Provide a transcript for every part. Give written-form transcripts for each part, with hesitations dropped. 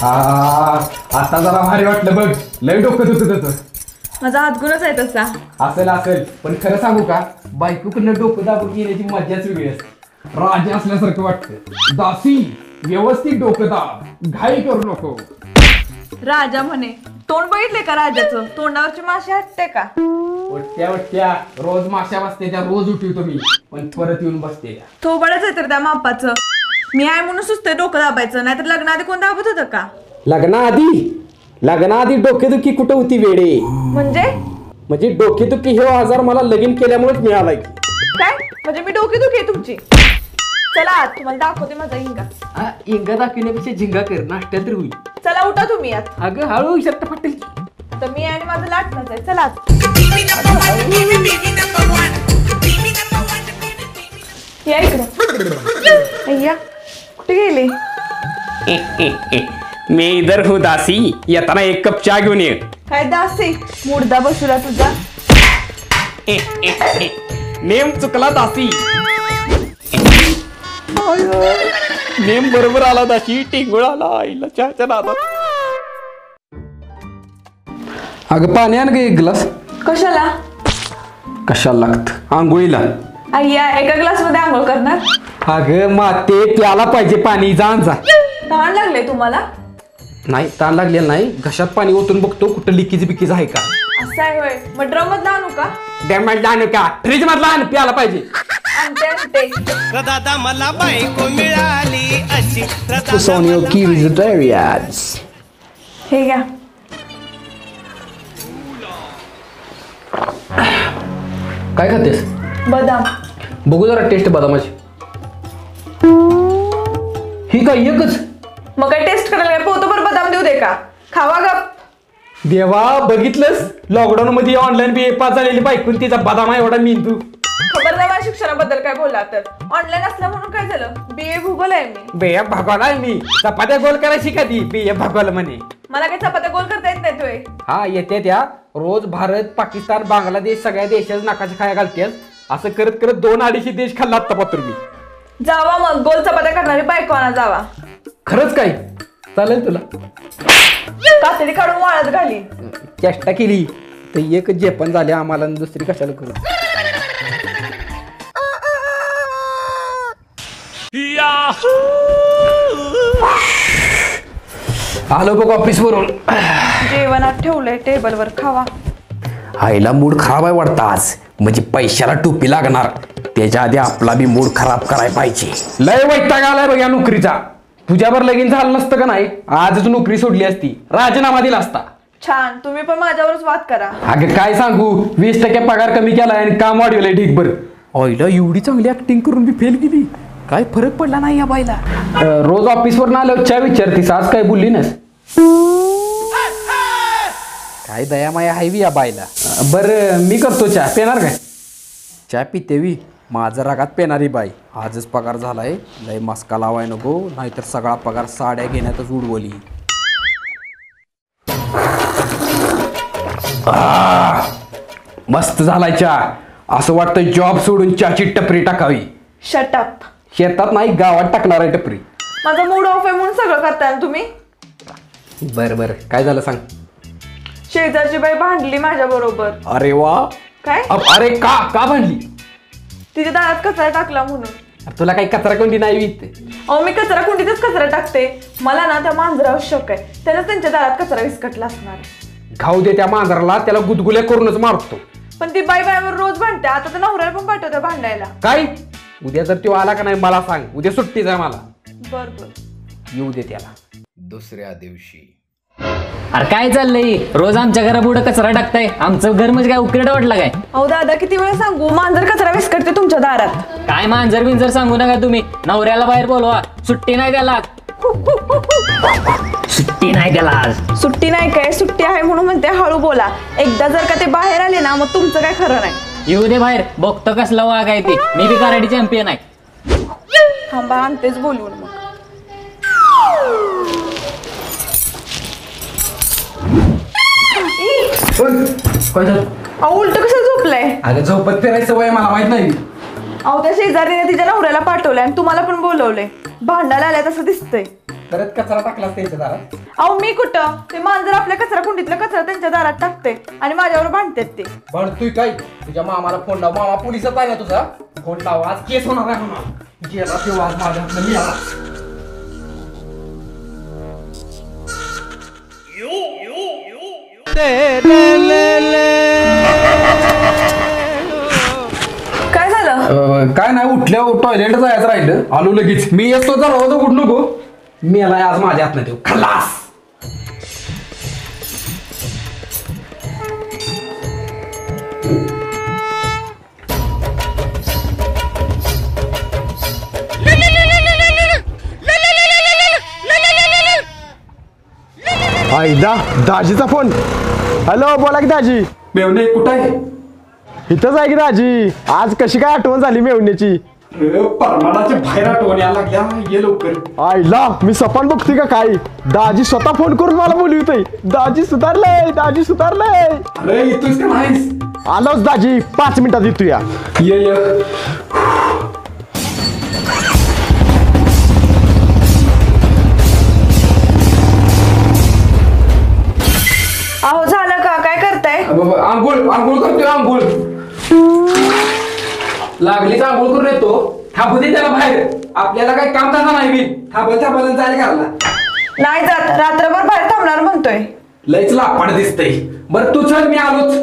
आता जरा भारी वाटलं बघ, लय डोकं दुखत होतं. माझा हातगुणच आहे तसा. असेल पण खरं सांगू का, बायकोकडनं डोकं दाबून घेण्याची मजाच वेगळी असते. राजा असल्यासारखं वाटतं. दासी व्यवस्थित डोकं दाब, घाई करू नको. राजा म्हणे, तोंड बघितले का राजाचं? तोंडावरची माशी हटते का? वट्ट्या रोज माश्या बसते त्या, रोज उठवतो मी, पण परत येऊन बसते त्या. थोबडच आहे तर त्या मापाचं. मी आहे म्हणून सुचते डोकं दाबायचं, नाहीतर लग्नाआधी कोण दाबत होतं का? लग्नाआधी डोकेदुखी कुठं होती वेडे? म्हणजे डोकेदुखी हे आजार मला लगीन केल्यामुळेच मिळालाय. काय म्हणजे मी डोकेदुखी आहे तुमची? चला आत, तुम्हाला दाखवते माझा हिंगा. इंगा दाखवण्यापेक्षा झिंगा कर, नाश्त्यात तर होईल. चला उठा तुम्ही आत. अगं हळू शर्ट फाटेल. तर मी आणि माझं लाटणंच आहे. चला आत. या इकडं. अय्या कुठे गेले? मी इधर हूँ दासी, येताना एक कप चहा घेऊन ये. काय दासी, मुर्दा बसुला तुझा. नेम चुकला दासी. नेम बरोबर आला दासी, टिंगुळ आला आईला चहाच्या नादात. अगं पाणी आण ग एक ग्लास. कशाला लागत? आंघोळीला. अय्या एका ग्लास मध्ये आंघोळ करणार? अगं माते प्याला पाहिजे पाणी, जाण जा. तहान लागले तुम्हाला? नाही ताण लागलेला नाही, घशात पाणी ओतून बघतो कुठं लिकीज बिकीज आहे का. असं आहे होय. मग ड्रम मधला आणू का? डॅम मधला आणू का? फ्रीज मधला आण, प्याला पाहिजे. आणते. दादा मला बायको मिळाली अशी. हे घ्या. काय खातेस? बदाम. बघू जरा टेस्ट बदामाची. ही काय एकच? मग काय टेस्ट करायला काय पोतभर बदाम देऊ दे का? खावा गप. देवा बघितलंस, लॉकडाऊन मध्ये ऑनलाईन बी पास झालेली बायकून तिचा बदाम एवढा मेंदू. खबरदार माझ्या शिक्षणाबद्दल काय बोला तर. ऑनलाईन असलं म्हणून काय झालं? BA भूगोल आहे मी. बेया भगवान आहे मी. चपात्या गोल करायची कधी? बेया भगवान म्हणे. मला काय चपात्या गोल करता येत नाही तुय. हा येते त्या. रोज भारत, पाकिस्तान, बांगलादेश सगळ्या देशात नाकाच्या खाया घालतेस. असं करत करत 2-250 देश खाल्ला आता पात्र मी. जावा मग गोल चपात्या करणारी बायको आणा जावा. खरंच काय? चालेल तुला. कातडी काढून वाळत घाली. चेष्टा केली तर एक जे पण झाले आम्हाला, दुसरी कशाला करू. आलो बघ ऑफिस वरून. जेवणात ठेवलंय टेबलवर, खावा. आईला मूड खराब आहे वाटतं आज, म्हणजे पैशाला टोपी लागणार. त्याच्या आधी आपला बी मूड खराब करायला पाहिजे. लय वैताग आलाय बघ या नोकरीचा. तुझ्यावर लगीन झालं नसतं का नाही, आजच नोकरी सोडली असती, राजीनामा दिला असता. छान, तुम्ही पण माझ्यावरच वाद करा. अगं काय सांगू, 20% पगार कमी केलाय आणि काम वाढवलंय ढीकभर. आईला एवढी चांगली ऍक्टिंग करून बी फेल गेली. काय फरक पडला नाही या बाईला. रोज ऑफिसवर ना आल्यावर चहा विचारतीस, आज काय बोलली ना? काय दयामाया आहे बी या बाईला. बरं मी करतो चहा, पेणार काय? चहा पितेवी माझं रागात पेणारी बाई. आजच पगार झालाय, लय मस्का लावाय नको, नाहीतर सगळा पगार साड्या घेण्यातच उडवली. मस्त झालाय चहा. असं वाटतं जॉब सोडून चहाची टपरी टाकावी. शटअप. शेतात नाही गावात टाकणार आहे टपरी. माझा मूड ऑफ आहे म्हणून सगळं करताय ना तुम्ही. बरं काय झालं सांग. शेजारची बाई भांडली माझ्या बरोबर. अरे वा. काय? अरे का भांडली? तिच्या दारात कचरा टाकला म्हणून. तुला काही कचरा कोंडी नाही विकते? अहो मी कचरा कुंडीतच कचरा टाकते. मला ना त्या मांजरावर शक आहे, त्यानं त्यांच्या दारात कचरा विस्कटला असणार. घाऊ दे त्या मांजराला, त्याला गुदगुल्या करूनच मारतो. पण ती बाईवर रोज भांडते. आता तर नवऱ्याला पण पाठवते भांडायला. काय? उद्या जर तो आला का नाही मला सांग, उद्या सुट्टीच आहे मला. बर येऊ दे त्याला. दुसऱ्या दिवशी. अरे काय चाललंय, रोज आमच्या घरापुढे कचरा टाकताय. आमचं घर म्हणजे काय उकिरडा वाटला काय? अहो दादा किती वेळ सांगू, मांजर कचरा विस्कटते तुमच्या दारात. काय मांजर बिंजर सांगू नका तुम्ही. नवऱ्याला बाहेर बोलवा, सुट्टी नाही त्याला. सुट्टी नाही त्याला आज. सुट्टी नाही काय, सुट्टी आहे म्हणून म्हणते हळू बोला. एकदा जर का ते बाहेर आले ना, मग तुमचं काय खरं नाही. येऊ दे बाहेर, बघतो कसला वाघ आहे ते. मी बी कराडी चॅम्पियन आहे. थांबा आणतेच बोलवून मग. अहो उलट कसं झोपलंय? अरे झोपत फिरायचं वय मला माहित नाही. अहो त्या शेजारीने तिच्या नवऱ्याला पाठवलंय आणि तुम्हाला पण बोलवलंय. भांडायला आलाय तसं दिसतंय. परत कचरा टाकलास त्यांच्या दारात. अहो मी कुठं, ते मांजर आपल्या कचरा कुंडीतला कचरा त्यांच्या दारात टाकते आणि माझ्यावर भांडतात ते. तू काय तुझ्या मामाला फोन लाव. मामा पोलिसात आहे ना तुझा. फोन लाव, आज केस होणार आहे म्हणा. गेला तेव्हा आज माझ्या हातनं मी आला. काय झालं? काय नाही, उठल्यावर टॉयलेट जायचं राहिलं, आलो लगेच. मी येतो जरा होतो, उठ नको. मी याला आज माझ्या हात नाही देऊ. खलास. आईदा दाजीचा फोन. हॅलो, बोला की दाजी. मेवणे कुठं आहे? इथंच आहे की दाजी. आज कशी काय आठवण झाली मेवण्याची? परमाणाच्या बाहेर आठवण यायला लागल्या. ये लवकर. आईला मी सपान बघते का काय? दाजी स्वतः फोन करून मला बोलवतोय. दाजी सुधारलंय, दाजी सुधारलंय. अरे येतोस का नाहीस? आलोच दाजी, 5 मिनिटात येतो या. ये ये. अहो झालं का? काय करताय? आंघोळ आंघोळ करतोय. आंघोळ लागलीच आंघोळ करून येतो. थांबू दे त्याला बाहेर. आपल्याला काही काम धंदा नाही. मी थांबत जायला घालला. नाही जात, रात्रभर बाहेर थांबणार म्हणतोय. लयच लापाड दिसतंय. बरं तू चल, मी आलोच.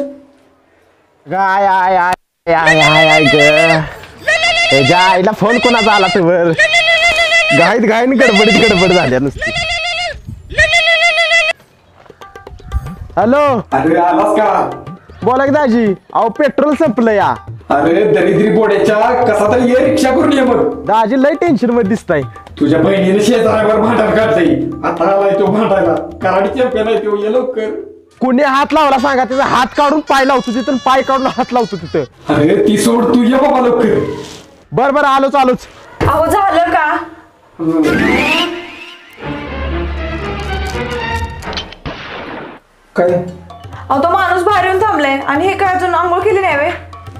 काय I I I I I ग. त्याच्या आईला फोन कोणाचा आला तर घाईत घाईन गडबड झाल्या नुसती. हॅलो, अरे आलास का? बोला की दाजी. अहो पेट्रोल संपलं या. अरे दरिद्री बोड्याच्या, कसा तरी ये रिक्षा करून ये. मग दाजी लय टेन्शन मध्ये दिसताय. तुझ्या बहिणीने शेजाऱ्यावर भांडण काढलंय. आता आलाय तो भांडायला. कराडी चॅम्पियन आहे तो. ये लवकर. कुणी हात लावला सांगा. त्याचा हात काढून पाय लावतो तिथं, पाय काढून हात लावतो तिथं. अरे ती सोड, तू ये बाबा लवकर. बरं आलोच. अहो झालं का? काय अहो तो माणूस बाहेर येऊन थांबलाय आणि हे काय अजून आंघोळ केली नाही वे?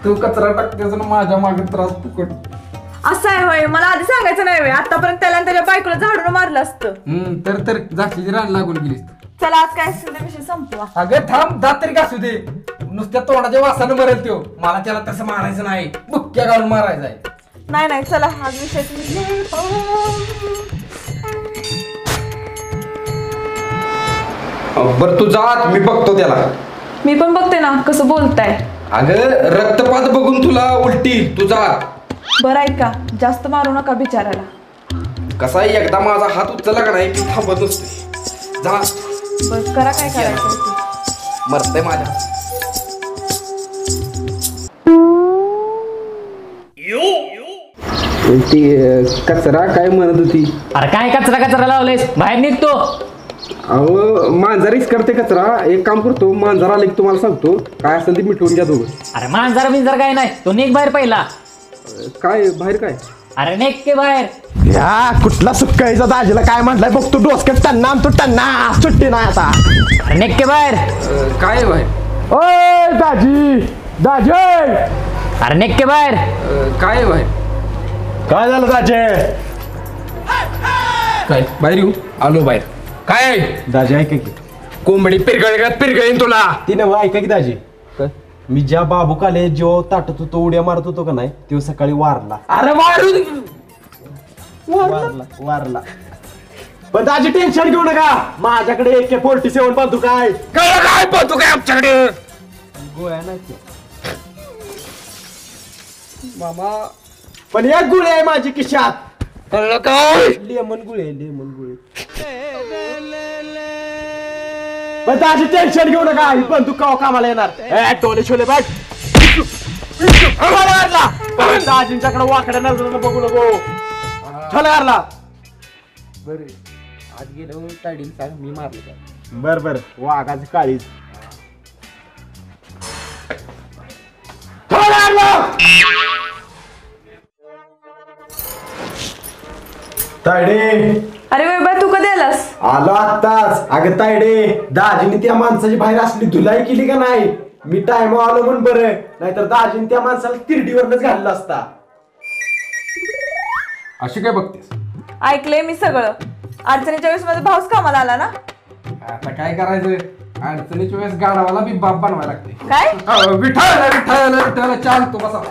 तू कचरा टाकतेस ना माझ्या मागे त्रास फुकट. असं आहे होय, मला आधी सांगायचं नाही वे. आतापर्यंत त्याला आणि त्याच्या बायकोला झाडून मारलं असतं. तर जास्तीची रान लागून गेलीस. चला आज काय असेल ते विषय संपवा. अगं थांब, दात तरी घासू दे. नुसत्या तोंडाच्या वासानं मरेल त्यो. मला त्याला तसं मारायचं नाही, बुक्क्या घालून मारायचं आहे. नाही चला आज विषय बर तू जात, मी बघतो त्याला. मी पण बघते ना कसं बोलताय. अगं रक्तपात बघून तुला उलटी. तू जात. बरं ऐका, जास्त मारू नका बिचारायला. कसा एकदा माझा हात उचलला का नाही, मी थांबत नसते. जा. बस करा काय करायचं ते. मरतय माझ्या. कचरा काय म्हणत होती? अरे काय कचरा लावलेस? बाहेर निघतो. अहो मांजरीच करते कचरा. एक काम करतो, मांजर आले की तुम्हाला सांगतो. काय असेल ते मिटवून घ्या दोघं. अरे मांजर बिंजर काय नाही, तो निघ बाहेर पहिला. काय बाहेर काय? अरे निघ के बाहेर. या कुठला सुक्काईचा दाजीला काय म्हटलंय बघतो. डोसक्यात टन्ना आमतो टन्ना. सुट्टी नाही आता. अरे निघ के बाहेर. काय बाहेर? ओय दाजी. अरे निघ के बाहेर. काय बाहेर? काय झालं दाजी? काय बाहेर येऊ? आलो बाहेर. काय आहे? दाजी ऐका की. कोंबडी पिरगळीन तुला. तिने ऐका की दाजी. मी ज्या बाबूकाले जो ताटत होतो, उड्या मारत होतो का नाही, तो सकाळी वारला. अरे वारला. पण दाजी टेन्शन घेऊ नका. माझ्याकडे AK-47 बांधू काय. काय पाहतो काय आमच्याकडे? गोळ्या नाही मामा, पण एक गुळी आहे माझी खिशात. काय? लेमन गुळे. पण दाजी टेन्शन घेऊ नका. ही बंदूक काव कामाला येणार. टोले छोले बघ. दाजींच्याकडे वाकड्या नजरेनं बघू नको. छोले मारला. बरे आज गेलो टायडिंग सांग, मी मारलं का? बर वाघाची काळीच. तायडे. अरे वैभा तू कधी आलास? आलो आत्ताच. अगं तायडे, दाजीने त्या माणसाची बाहेर असली धुलाई केली का नाही? मी टाइम आलो म्हणून बरं, नाहीतर दाजीने त्या माणसाला तिरडीवरच घालला असता. अशी काय बघतेस? ऐकलंय मी सगळं. अडचणीच्या वेळेस माझा भाऊच कामाला आला ना. आता काय करायचं, अडचणीच्या वेळेस गाडावाला बी बाप बनवायला लागते. काय विठायला विठायला विठायला चालतो बसा.